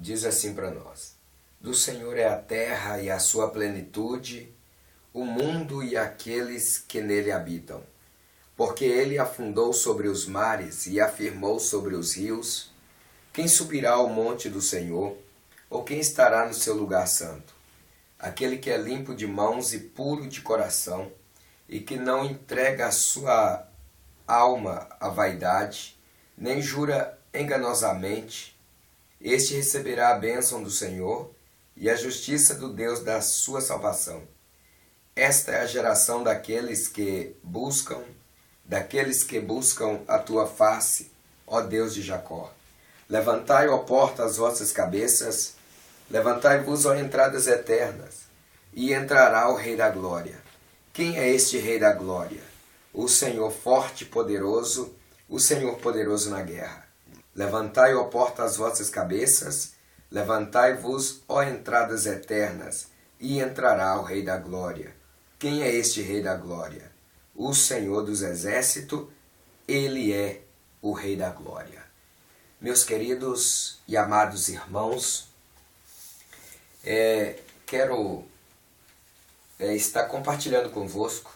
diz assim para nós: do Senhor é a terra e a sua plenitude, o mundo e aqueles que nele habitam. Porque ele afundou sobre os mares e afirmou sobre os rios. Quem subirá ao monte do Senhor? Ou quem estará no seu lugar santo? Aquele que é limpo de mãos e puro de coração, e que não entrega a sua alma à vaidade, nem jura enganosamente, este receberá a bênção do Senhor e a justiça do Deus da sua salvação. Esta é a geração daqueles que buscam a tua face, ó Deus de Jacó. Levantai, ó porta, as vossas cabeças, levantai-vos, ó entradas eternas, e entrará o Rei da Glória. Quem é este Rei da Glória? O Senhor forte e poderoso, o Senhor poderoso na guerra. Levantai, ó porta, as vossas cabeças, levantai-vos, ó entradas eternas, e entrará o Rei da Glória. Quem é este Rei da Glória? O Senhor dos Exércitos, Ele é o Rei da Glória. Meus queridos e amados irmãos, quero estar compartilhando convosco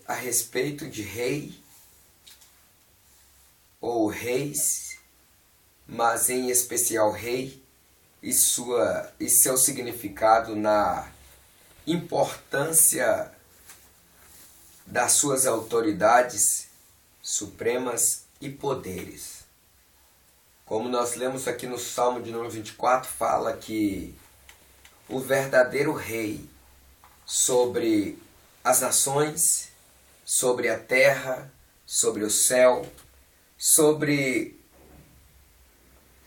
a respeito de rei ou reis, mas em especial rei e seu significado na importância das suas autoridades supremas e poderes. Como nós lemos aqui no Salmo de número 24, fala que o verdadeiro rei sobre as nações, sobre a terra, sobre o céu, sobre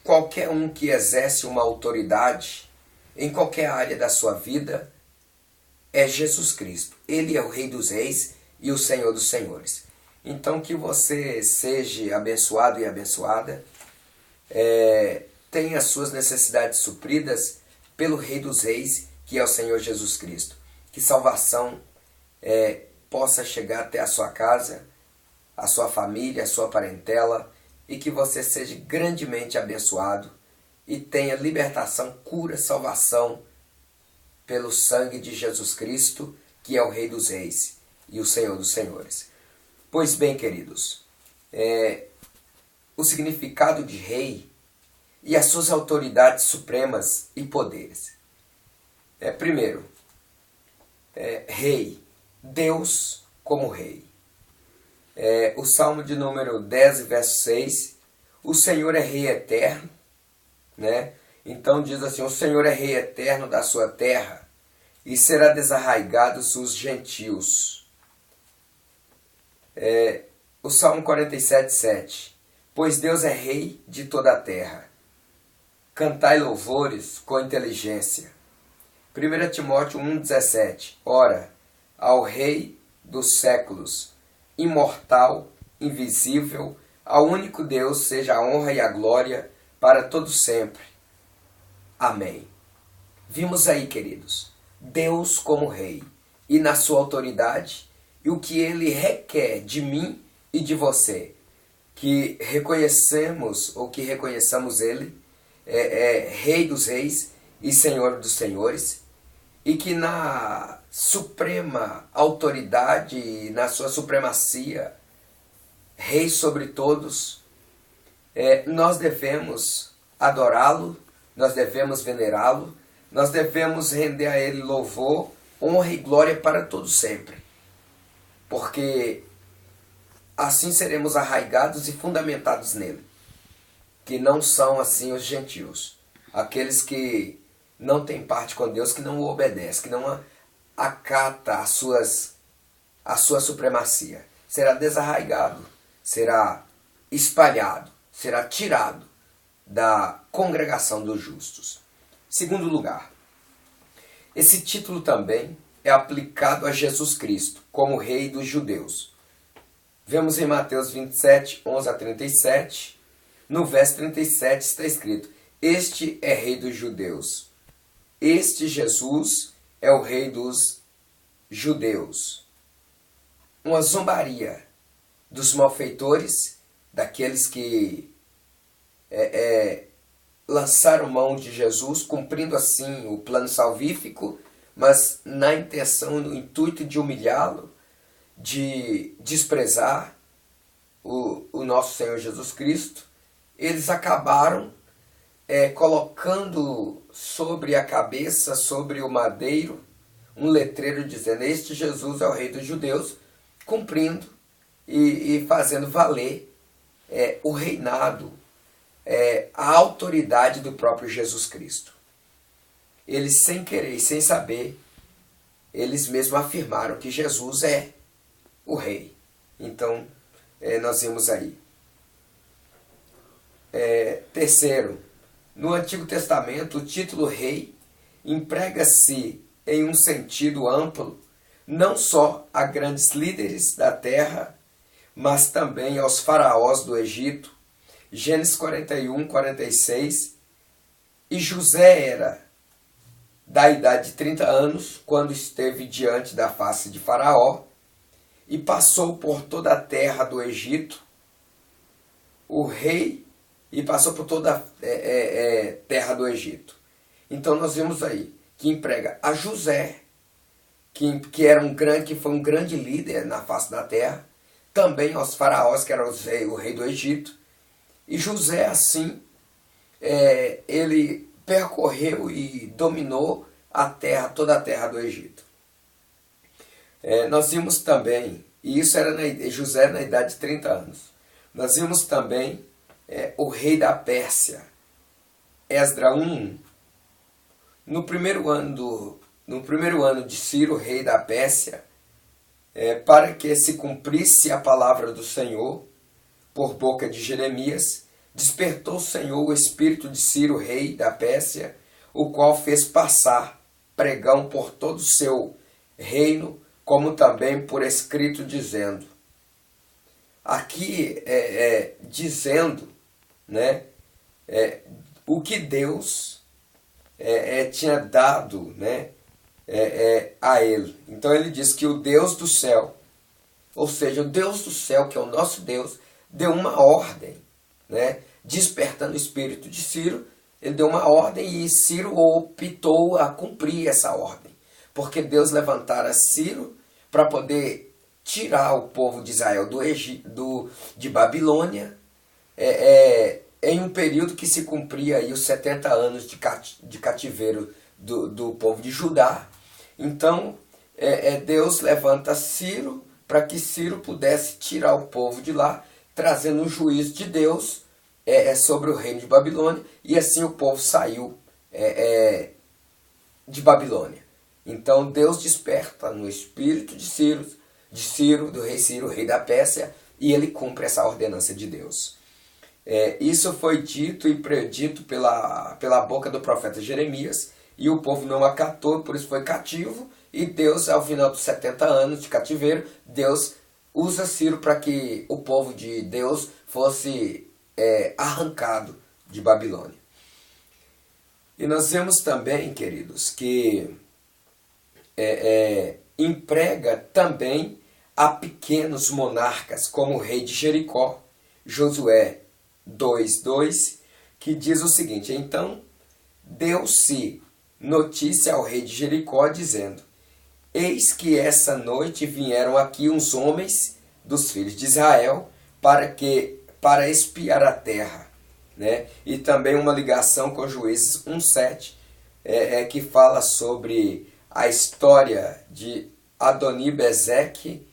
qualquer um que exerce uma autoridade em qualquer área da sua vida, é Jesus Cristo. Ele é o Rei dos Reis e o Senhor dos Senhores. Então que você seja abençoado e abençoada, tenha as suas necessidades supridas pelo Rei dos Reis, que é o Senhor Jesus Cristo. Que salvação possa chegar até a sua casa, a sua família, a sua parentela, e que você seja grandemente abençoado e tenha libertação, cura, salvação pelo sangue de Jesus Cristo, que é o Rei dos Reis e o Senhor dos Senhores. Pois bem, queridos, o significado de rei e as suas autoridades supremas e poderes. Primeiro, rei, Deus como rei. O Salmo de número 10, verso 6, o Senhor é rei eterno, né? Então diz assim: o Senhor é rei eterno da sua terra, e será desarraigados os gentios. O Salmo 47, 7, pois Deus é rei de toda a terra. Cantai louvores com inteligência. 1 Timóteo 1, 17, ora, ao Rei dos séculos, imortal, invisível, ao único Deus seja a honra e a glória para todo sempre. Amém. Vimos aí, queridos, Deus como Rei e na sua autoridade e o que Ele requer de mim e de você. Que reconheçamos ou que reconheçamos Ele Rei dos Reis e Senhor dos Senhores, e que na suprema autoridade, na sua supremacia, Rei sobre todos, nós devemos adorá-lo, nós devemos venerá-lo, nós devemos render a Ele louvor, honra e glória para todos sempre. Porque assim seremos arraigados e fundamentados nele. Que não são assim os gentios. Aqueles que não têm parte com Deus, que não o obedecem, que não acata a sua supremacia. Será desarraigado, será espalhado, será tirado da congregação dos justos. Segundo lugar, esse título também é aplicado a Jesus Cristo como Rei dos Judeus. Vemos em Mateus 27, 11 a 37, no verso 37 está escrito: este é Rei dos Judeus. Este Jesus é o Rei dos Judeus. Uma zombaria dos malfeitores, daqueles que lançaram mão de Jesus, cumprindo assim o plano salvífico, mas na intenção, no intuito de humilhá-lo, de desprezar o nosso Senhor Jesus Cristo, eles acabaram colocando sobre a cabeça, sobre o madeiro, um letreiro dizendo: este Jesus é o Rei dos Judeus, cumprindo e fazendo valer o reinado, a autoridade do próprio Jesus Cristo. Eles, sem querer e sem saber, eles mesmos afirmaram que Jesus é o Rei. Então, nós vimos aí. Terceiro, no Antigo Testamento, o título Rei emprega-se em um sentido amplo, não só a grandes líderes da terra, mas também aos faraós do Egito. Gênesis 41, 46. E José era da idade de 30 anos, quando esteve diante da face de Faraó, e passou por toda a terra do Egito, o rei, e passou por toda a terra do Egito. Então nós vemos aí que emprega a José, que era que foi um grande líder na face da terra, também aos faraós, que era o rei do Egito. E José, assim, ele percorreu e dominou a terra, toda a terra do Egito. Nós vimos também, e isso era José na idade de 30 anos, nós vimos também o rei da Pérsia, Esdras 1:1. No primeiro ano de Ciro, rei da Pérsia, para que se cumprisse a palavra do Senhor, por boca de Jeremias, despertou o Senhor o espírito de Ciro, rei da Pérsia, o qual fez passar pregão por todo o seu reino, como também por escrito, dizendo. Aqui dizendo, né, o que Deus tinha dado, né, a ele. Então ele diz que o Deus do céu, ou seja, o Deus do céu, que é o nosso Deus, deu uma ordem, né, despertando o espírito de Ciro. Ele deu uma ordem e Ciro optou a cumprir essa ordem, porque Deus levantara Ciro para poder tirar o povo de Israel de Babilônia, em um período que se cumpria aí os 70 anos de cativeiro do povo de Judá. Então, Deus levanta Ciro para que Ciro pudesse tirar o povo de lá, trazendo um juízo de Deus sobre o reino de Babilônia, e assim o povo saiu de Babilônia. Então Deus desperta no espírito de Ciro, do rei Ciro, rei da Pérsia, e ele cumpre essa ordenança de Deus. Isso foi dito e predito pela boca do profeta Jeremias, e o povo não acatou, por isso foi cativo, e Deus, ao final dos 70 anos de cativeiro, Deus usa Ciro para que o povo de Deus fosse arrancado de Babilônia. E nós vemos também, queridos, que emprega também a pequenos monarcas, como o rei de Jericó, Josué 2:2, que diz o seguinte: então deu-se notícia ao rei de Jericó, dizendo: eis que essa noite vieram aqui uns homens dos filhos de Israel para espiar a terra, né? E também uma ligação com Juízes 1:7, que fala sobre a história de Adoni-Bezeque,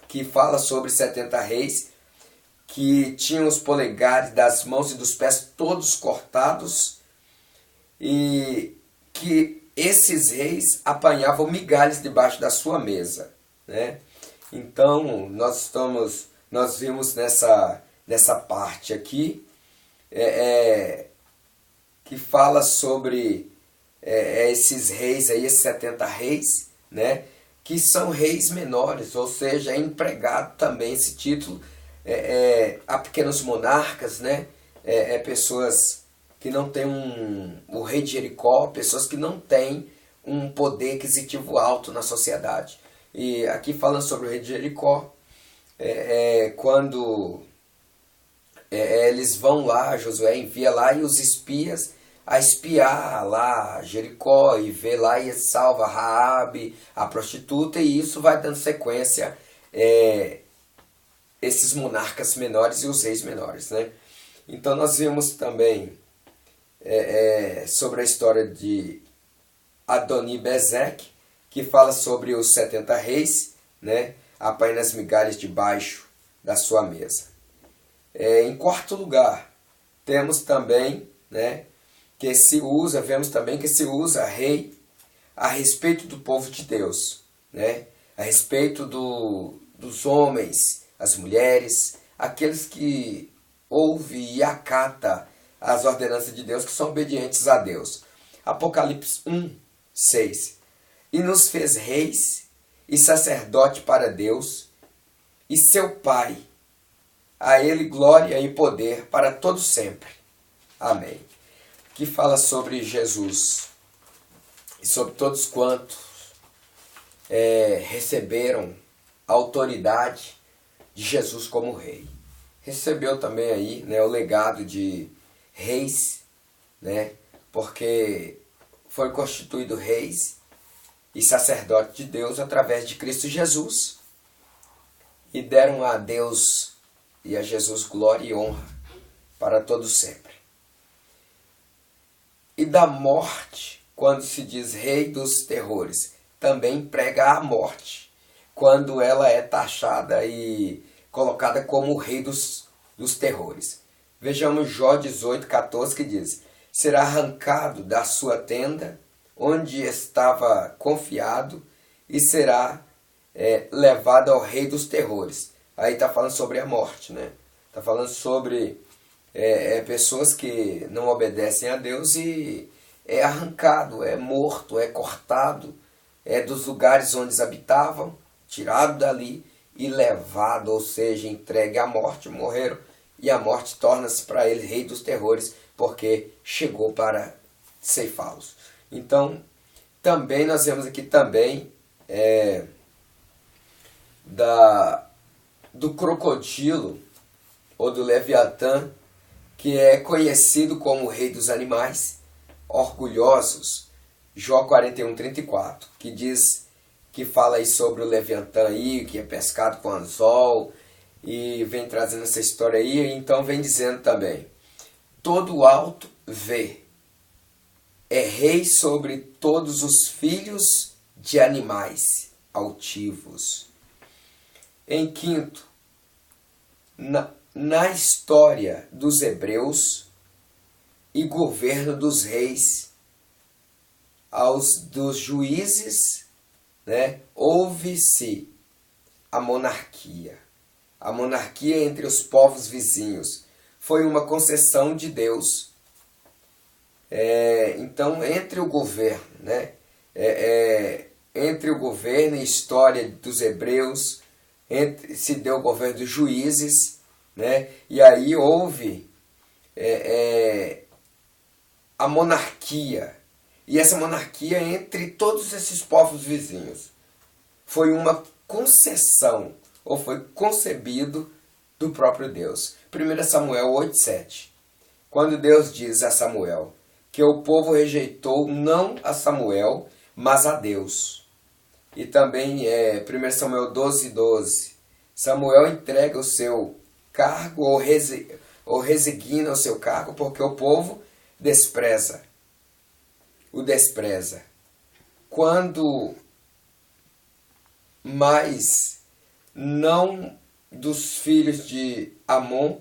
que fala sobre 70 reis que tinham os polegares das mãos e dos pés todos cortados, e que esses reis apanhavam migalhas debaixo da sua mesa, né? Então nós vimos nessa parte aqui que fala sobre esses reis aí, esses 70 reis, né, que são reis menores, ou seja, é empregado também esse título a pequenos monarcas, né, pessoas que não têm o rei de Jericó, pessoas que não têm um poder aquisitivo alto na sociedade. E aqui falando sobre o rei de Jericó, quando eles vão lá, Josué envia lá e os espias a espiar lá Jericó e vê lá e salva Raabe, a prostituta, e isso vai dando sequência esses monarcas menores e os reis menores, né? Então nós vimos também sobre a história de Adoni-Bezeque, que fala sobre os 70 reis, né? Apanhando as migalhas debaixo da sua mesa. Em quarto lugar, temos também, né, vemos também que se usa rei a respeito do povo de Deus, né? A respeito dos homens, as mulheres, aqueles que ouvem e acata as ordenanças de Deus, que são obedientes a Deus. Apocalipse 1:6. E nos fez reis e sacerdote para Deus e seu Pai. A ele glória e poder para todo sempre. Amém. Que fala sobre Jesus e sobre todos quantos receberam a autoridade de Jesus como rei. Recebeu também aí, né, o legado de reis, né, porque foi constituído reis e sacerdote de Deus através de Cristo Jesus e deram a Deus e a Jesus glória e honra para todos sempre. E da morte, quando se diz rei dos terrores, também prega a morte, quando ela é taxada e colocada como o rei dos terrores. Vejamos Jó 18:14, que diz: será arrancado da sua tenda, onde estava confiado, e será levado ao rei dos terrores. Aí está falando sobre a morte, né? Está falando sobre pessoas que não obedecem a Deus e é arrancado, é morto, é cortado dos lugares onde eles habitavam, tirado dali e levado, ou seja, entregue à morte, morreram, e a morte torna-se para ele rei dos terrores, porque chegou para ceifá-los. Então, também nós vemos aqui também do crocodilo, ou do Leviatã, que é conhecido como o rei dos animais orgulhosos, Jó 41:34, que diz, que fala aí sobre o Leviatã aí, que é pescado com anzol, e vem trazendo essa história aí, e então vem dizendo também: todo alto vê, é rei sobre todos os filhos de animais altivos. Em quinto, na história dos hebreus e governo dos reis, dos juízes, né, houve-se a monarquia. A monarquia entre os povos vizinhos foi uma concessão de Deus. Então, entre o governo, né, entre o governo e história dos hebreus, se deu o governo dos juízes, né, e aí houve a monarquia. E essa monarquia entre todos esses povos vizinhos foi uma concessão, ou foi concebido do próprio Deus. 1 Samuel 8:7. Quando Deus diz a Samuel que o povo rejeitou não a Samuel, mas a Deus. E também 1 Samuel 12:12. Samuel entrega o seu cargo ou resigna o seu cargo porque o povo o despreza. Quando mais não dos filhos de Amon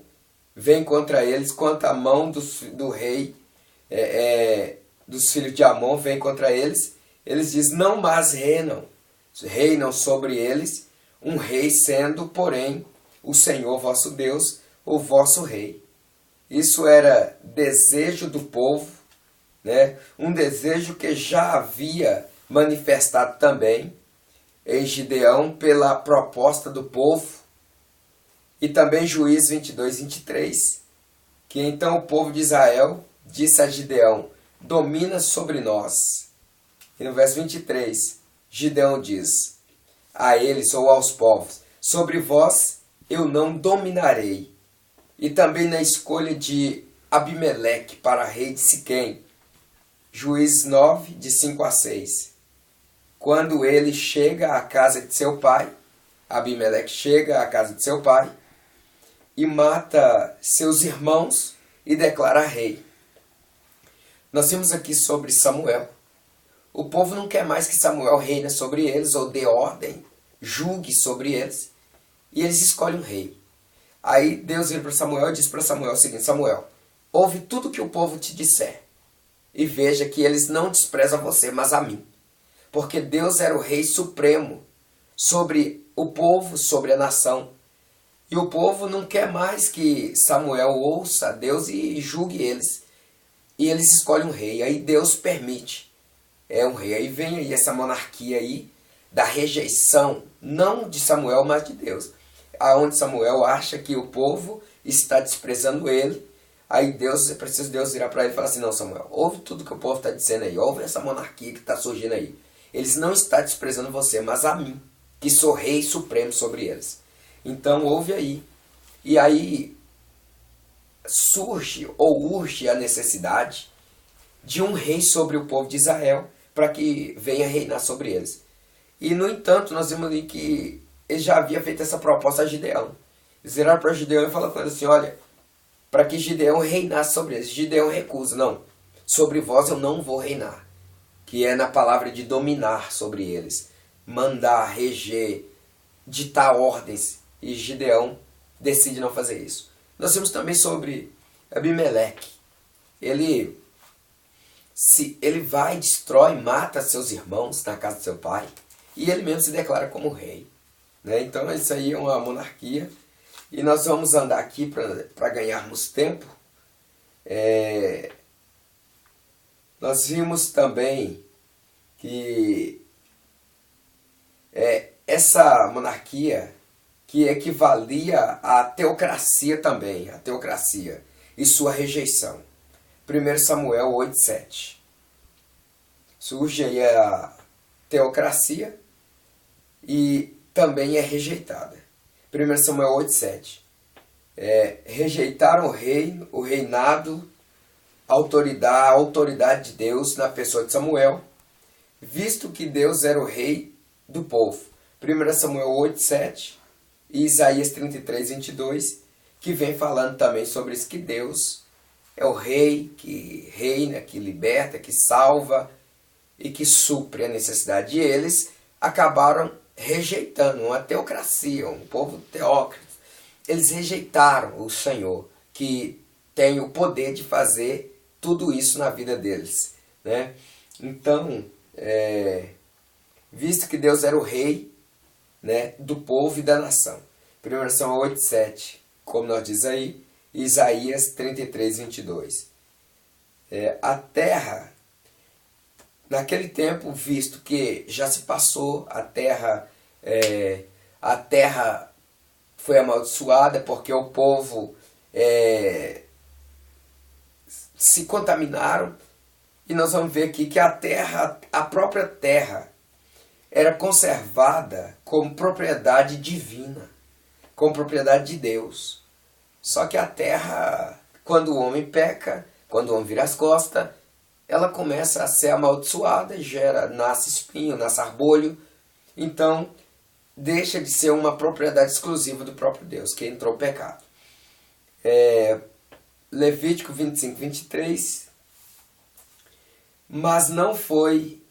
vem contra eles, quanto a mão do rei dos filhos de Amon vem contra eles, eles dizem: não mais reinam sobre eles um rei, sendo, porém, o Senhor vosso Deus, o vosso rei. Isso era desejo do povo, né? Um desejo que já havia manifestado também em Gideão pela proposta do povo, e também Juízes 22:23, que então o povo de Israel disse a Gideão: domina sobre nós. E no verso 23, Gideão diz a eles ou aos povos: sobre vós eu não dominarei. e também na escolha de Abimeleque para rei de Siquém. Juízes 9, de 5 a 6. Quando ele chega à casa de seu pai, Abimeleque chega à casa de seu pai e mata seus irmãos e declara rei. Nós vimos aqui sobre Samuel. O povo não quer mais que Samuel reine sobre eles ou dê ordem, julgue sobre eles. E eles escolhem um rei. Aí Deus vira para Samuel e diz para Samuel o seguinte: Samuel, ouve tudo que o povo te disser e veja que eles não desprezam você, mas a mim. Porque Deus era o rei supremo sobre o povo, sobre a nação. E o povo não quer mais que Samuel ouça a Deus e julgue eles. E eles escolhem um rei. Aí Deus permite. É um rei. Aí vem aí essa monarquia aí da rejeição, não de Samuel, mas de Deus. Aonde Samuel acha que o povo está desprezando ele. Aí Deus, é preciso Deus virar para ele e falar assim: não, Samuel, ouve tudo que o povo está dizendo aí. Ouve essa monarquia que está surgindo aí. Eles não estão desprezando você, mas a mim, que sou rei supremo sobre eles. Então ouve aí. E aí surge ou urge a necessidade de um rei sobre o povo de Israel, para que venha reinar sobre eles. E no entanto, nós vimos ali que ele já havia feito essa proposta a Gideão. Eles viraram para Gideão e falaram com ele assim: olha, para que Gideão reinasse sobre eles. Gideão recusa: não, sobre vós eu não vou reinar. Que é na palavra de dominar sobre eles, mandar, reger, ditar ordens. E Gideão decide não fazer isso. Nós temos também sobre Abimeleque. Ele vai, destrói, mata seus irmãos na casa de seu pai. E ele mesmo se declara como rei. Né? Então isso aí é uma monarquia. E nós vamos andar aqui para ganharmos tempo. Nós vimos também que essa monarquia que equivalia à teocracia também, a teocracia e sua rejeição. 1 Samuel 8,7. Surge aí a teocracia e também é rejeitada. 1 Samuel 8,7. Rejeitaram o reinado, a autoridade de Deus na pessoa de Samuel, visto que Deus era o rei do povo. 1 Samuel 8,7 e Isaías 33,22, que vem falando também sobre isso, que Deus é o rei que reina, que liberta, que salva e que supre a necessidade. E eles acabaram rejeitando uma teocracia, um povo teócrata. Eles rejeitaram o Senhor, que tem o poder de fazer tudo isso na vida deles. Né? Então, visto que Deus era o rei, né, do povo e da nação. 1 Samuel 8,7, como nós diz aí, Isaías 33,22. A terra, naquele tempo, visto que já se passou, a terra foi amaldiçoada porque o povo se contaminaram. E nós vamos ver aqui que a própria terra, era conservada como propriedade divina, como propriedade de Deus. Só que a terra, quando o homem peca, quando o homem vira as costas, ela começa a ser amaldiçoada, nasce espinho, nasce arbolho. Então, deixa de ser uma propriedade exclusiva do próprio Deus, que entrou o pecado. Levítico 25, 23. Mas não foi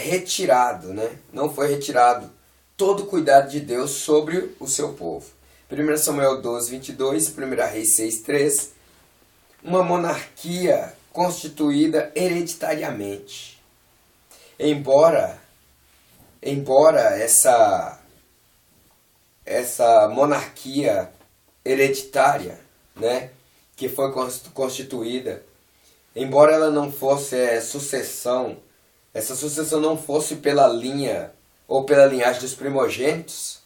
retirado, né? Não foi retirado todo o cuidado de Deus sobre o seu povo. 1 Samuel 12, 22, 1 Reis 6, 3. Uma monarquia constituída hereditariamente. Embora essa monarquia hereditária, né, que foi constituída, embora ela não fosse sucessão, essa sucessão não fosse pela linha ou pela linhagem dos primogênitos,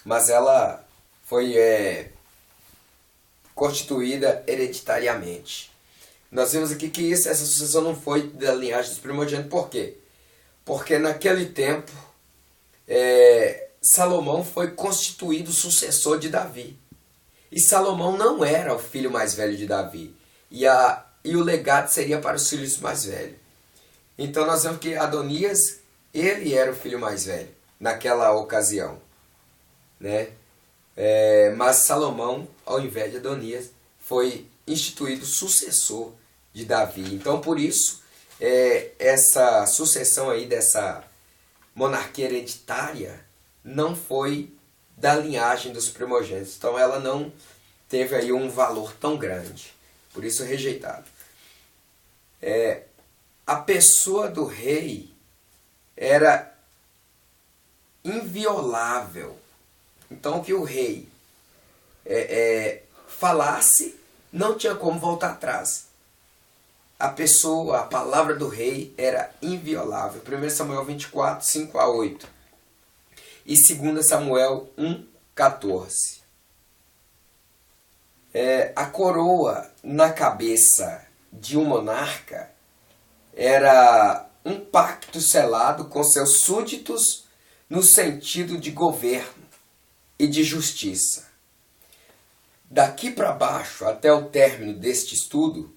mas ela foi constituída hereditariamente. Nós vemos aqui que essa sucessão não foi da linhagem dos primogênitos. Por quê? Porque naquele tempo, Salomão foi constituído sucessor de Davi. E Salomão não era o filho mais velho de Davi. E o legado seria para os filhos mais velhos. Então nós vemos que Adonias, ele era o filho mais velho naquela ocasião, né? Mas Salomão, ao invés de Adonias, foi instituído sucessor de Davi. Então por isso, essa sucessão aí dessa monarquia hereditária não foi da linhagem dos primogênitos. Então ela não teve aí um valor tão grande. Por isso rejeitado. A pessoa do rei era inviolável. Então o que o rei falasse, não tinha como voltar atrás. A palavra do rei era inviolável. 1 Samuel 24, 5 a 8. E 2 Samuel 1, 14. A coroa na cabeça de um monarca era um pacto selado com seus súditos no sentido de governo e de justiça. Daqui para baixo, até o término deste estudo,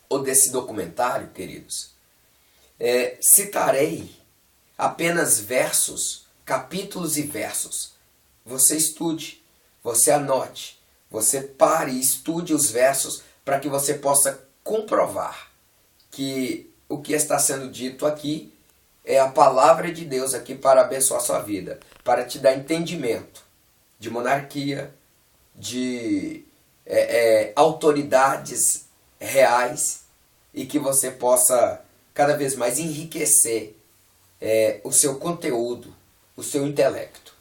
ou desse documentário, queridos, citarei apenas versos, capítulos e versos. Você estude, você anote, você pare e estude os versos para que você possa comprovar que o que está sendo dito aqui é a palavra de Deus aqui para abençoar a sua vida, para te dar entendimento de monarquia, de autoridades reais, e que você possa cada vez mais enriquecer o seu conteúdo, o seu intelecto.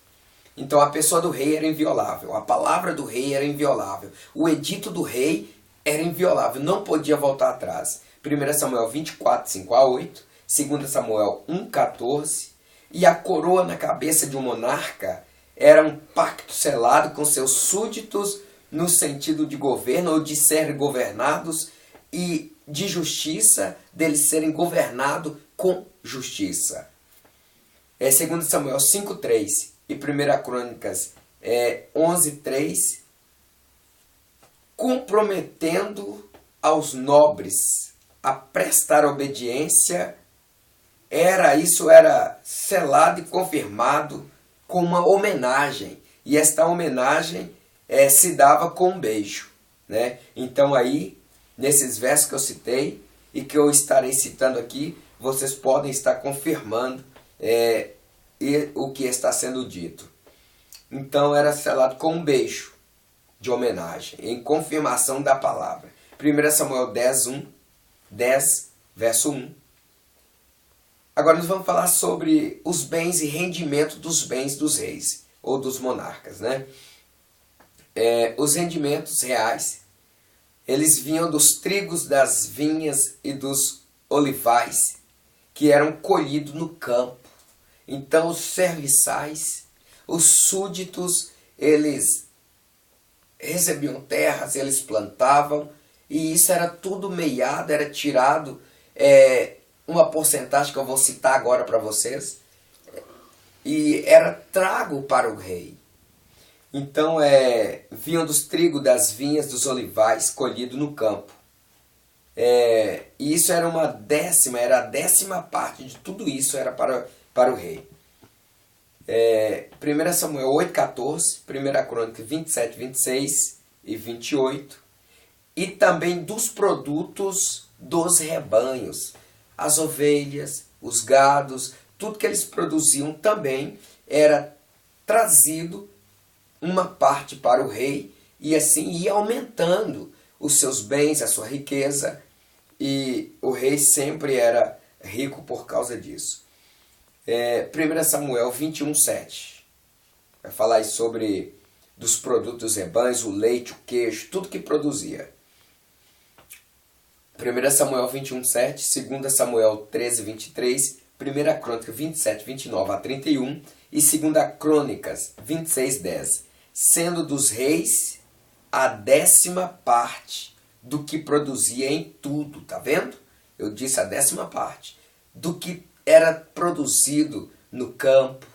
Então a pessoa do rei era inviolável, a palavra do rei era inviolável, o edito do rei era inviolável, não podia voltar atrás. 1 Samuel 24, 5 a 8, 2 Samuel 1, 14, e a coroa na cabeça de um monarca era um pacto selado com seus súditos no sentido de governo ou de serem governados e de justiça, deles serem governados com justiça. 2 Samuel 5, 3 e 1 Crônicas 11, 3, comprometendo aos nobres a prestar obediência, isso era selado e confirmado com uma homenagem, e esta homenagem se dava com um beijo, né? Então aí, nesses versos que eu citei e que eu estarei citando aqui, vocês podem estar confirmando o que está sendo dito. Então era selado com um beijo de homenagem, em confirmação da palavra. 1 Samuel 10, verso 1. Agora nós vamos falar sobre os bens e rendimento dos bens dos reis, ou dos monarcas, né? Os rendimentos reais, eles vinham dos trigos, das vinhas e dos olivais, que eram colhidos no campo. Então os serviçais, os súditos, eles recebiam terras, eles plantavam, e isso era tudo meiado, era tirado uma porcentagem que eu vou citar agora para vocês, e era trago para o rei. Então vinham dos trigos, das vinhas, dos olivais, colhido no campo. E isso era a 10ª parte de tudo isso, era para o rei. 1 Samuel 8, 14, 1 Crônica 27, 26 e 28. E também dos produtos dos rebanhos, as ovelhas, os gados, tudo que eles produziam também era trazido uma parte para o rei, e assim ia aumentando os seus bens, a sua riqueza, e o rei sempre era rico por causa disso. 1 Samuel 21, 7 vai falar aí sobre dos produtos dos rebanhos, o leite, o queijo, tudo que produzia. 1 Samuel 21, 7, 2 Samuel 13, 23, 1 Crônica 27, 29 a 31 e 2 Crônicas 26, 10. Sendo dos reis a 10ª parte do que produzia em tudo, tá vendo? Eu disse a 10ª parte do que era produzido no campo,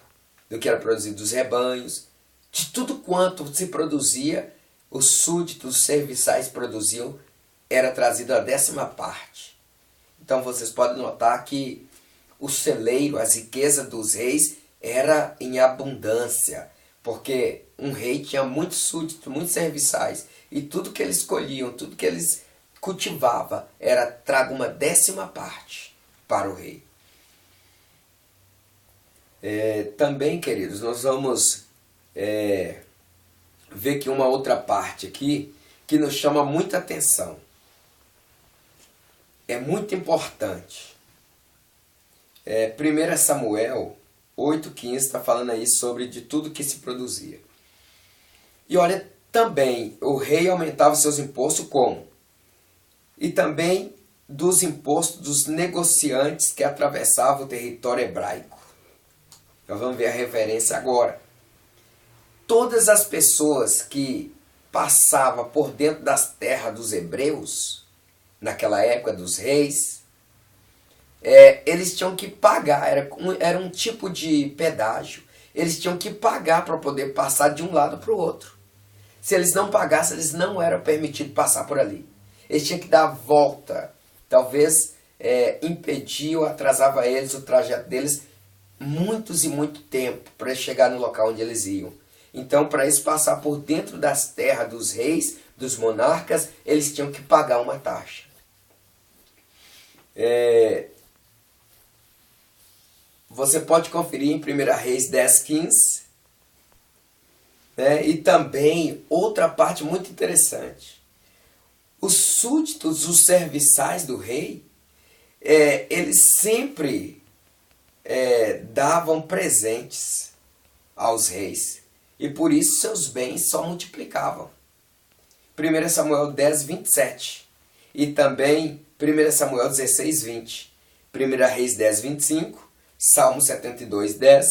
do que era produzido dos rebanhos, de tudo quanto se produzia, os súditos, os serviçais produziam, era trazido a 10ª parte. Então vocês podem notar que o celeiro, as riquezas dos reis, era em abundância, porque um rei tinha muitos súditos, muitos serviçais, e tudo que eles escolhiam, tudo que eles cultivavam, era trago uma 10ª parte para o rei. Também, queridos, nós vamos ver que uma outra parte aqui que nos chama muita atenção. É muito importante. 1 Samuel 8,15 está falando aí sobre de tudo que se produzia. E olha, também o rei aumentava seus impostos como? E também dos impostos dos negociantes que atravessavam o território hebraico. Nós vamos ver a referência agora. Todas as pessoas que passavam por dentro das terras dos hebreus, naquela época dos reis, eles tinham que pagar, era um tipo de pedágio. Eles tinham que pagar para poder passar de um lado para o outro. Se eles não pagassem, eles não eram permitidos passar por ali. Eles tinham que dar a volta. Talvez impedia ou atrasava eles, o trajeto deles, muitos e muito tempo para chegar no local onde eles iam. Então, para eles passar por dentro das terras dos reis, dos monarcas, eles tinham que pagar uma taxa. Você pode conferir em 1 Reis 10,15. E também outra parte muito interessante. Os súditos, os serviçais do rei, eles sempre davam presentes aos reis. E por isso seus bens só multiplicavam. 1 Samuel 10,27. E também 1 Samuel 16,20. 1 Reis 10,25. Salmo 72,10.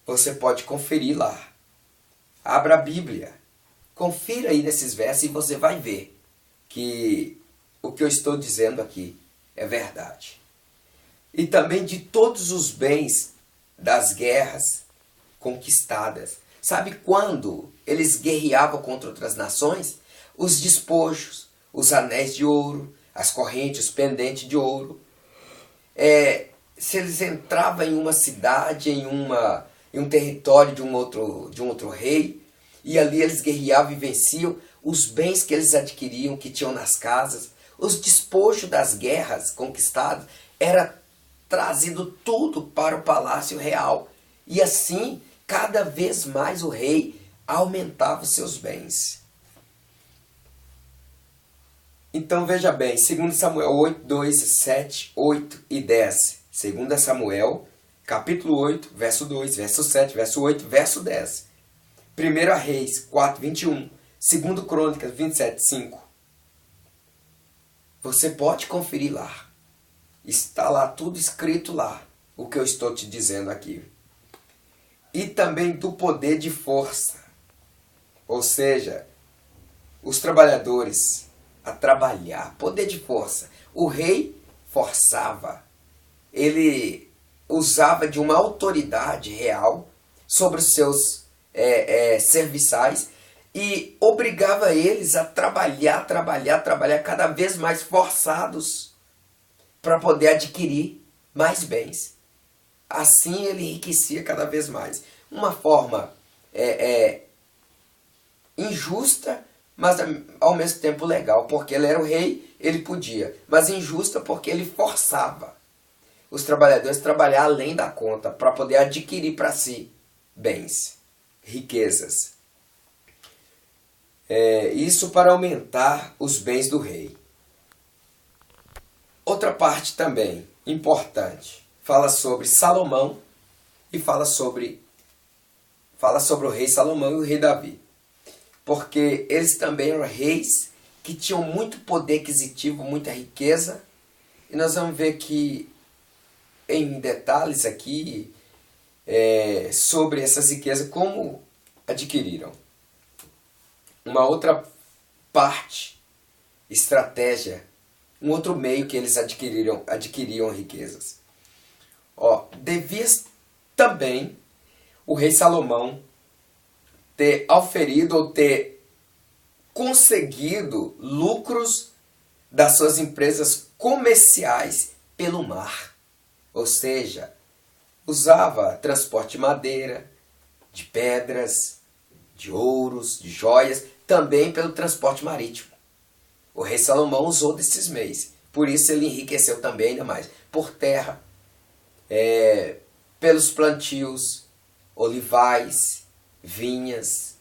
Você pode conferir lá. Abra a Bíblia. Confira aí nesses versos e você vai ver que o que eu estou dizendo aqui é verdade. E também de todos os bens das guerras conquistadas. Sabe quando eles guerreavam contra outras nações? Os despojos, os anéis de ouro, as correntes, os pendentes de ouro. Se eles entravam em uma cidade, em um território de um outro rei, e ali eles guerreavam e venciam, os bens que eles adquiriam, que tinham nas casas, os despojos das guerras conquistadas, era trazido tudo para o palácio real. E assim, cada vez mais o rei aumentava os seus bens. Então veja bem, 2 Samuel 8, 2, 7, 8 e 10. 2 Samuel, capítulo 8, verso 2, verso 7, verso 8, verso 10. 1 Reis 4, 21. 2 Crônicas 27, 5. Você pode conferir lá. Está lá tudo escrito lá, o que eu estou te dizendo aqui. E também do poder de força. Ou seja, os trabalhadores a trabalhar. Poder de força. O rei forçava. Ele usava de uma autoridade real sobre os seus serviçais e obrigava eles a trabalhar cada vez mais forçados para poder adquirir mais bens. Assim ele enriquecia cada vez mais. Uma forma injusta, mas ao mesmo tempo legal, porque ele era o rei, ele podia, mas injusta porque ele forçava os trabalhadores a trabalhar além da conta para poder adquirir para si bens, riquezas. Isso para aumentar os bens do rei. Outra parte também importante, fala sobre Salomão e fala sobre o rei Salomão e o rei Davi. Porque eles também eram reis que tinham muito poder aquisitivo, muita riqueza. E nós vamos ver que em detalhes aqui sobre essas riquezas, como adquiriram. Uma outra parte, estratégia, um outro meio que eles adquiriam riquezas. Devia também o rei Salomão ter auferido ou ter conseguido lucros das suas empresas comerciais pelo mar. Ou seja, usava transporte de madeira, de pedras, de ouros, de joias, também pelo transporte marítimo. O rei Salomão usou desses meios. Por isso ele enriqueceu também ainda mais. Por terra, pelos plantios, olivais, vinhas,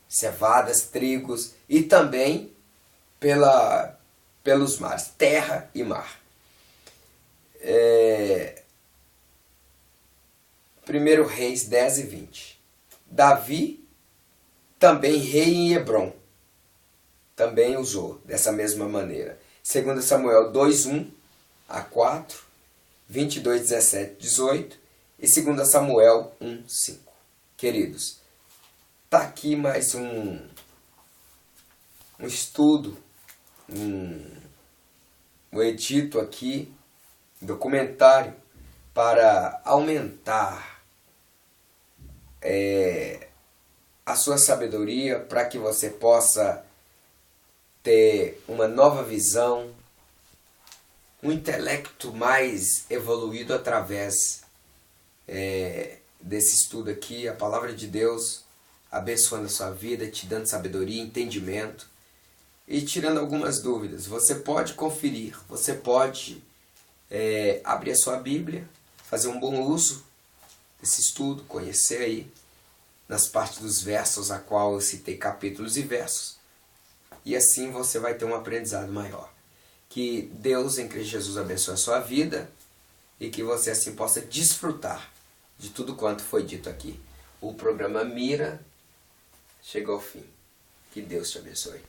cevadas, trigos e também pelos mares, terra e mar. 1 Reis 10 e 20. Davi, também rei em Hebrom, também usou dessa mesma maneira. 2 Samuel 2, 1 a 4, 22, 17, 18 e 2 Samuel 1, 5. Queridos, está aqui mais um estudo, um edito aqui, documentário, para aumentar a sua sabedoria, para que você possa ter uma nova visão, um intelecto mais evoluído através desse estudo aqui, a palavra de Deus abençoando a sua vida, te dando sabedoria, entendimento e tirando algumas dúvidas. Você pode conferir, você pode abrir a sua Bíblia, fazer um bom uso desse estudo, conhecer aí nas partes dos versos a qual eu citei capítulos e versos, e assim você vai ter um aprendizado maior. Que Deus em Cristo Jesus abençoe a sua vida e que você assim possa desfrutar de tudo quanto foi dito aqui. O programa Mira chega ao fim. Que Deus te abençoe.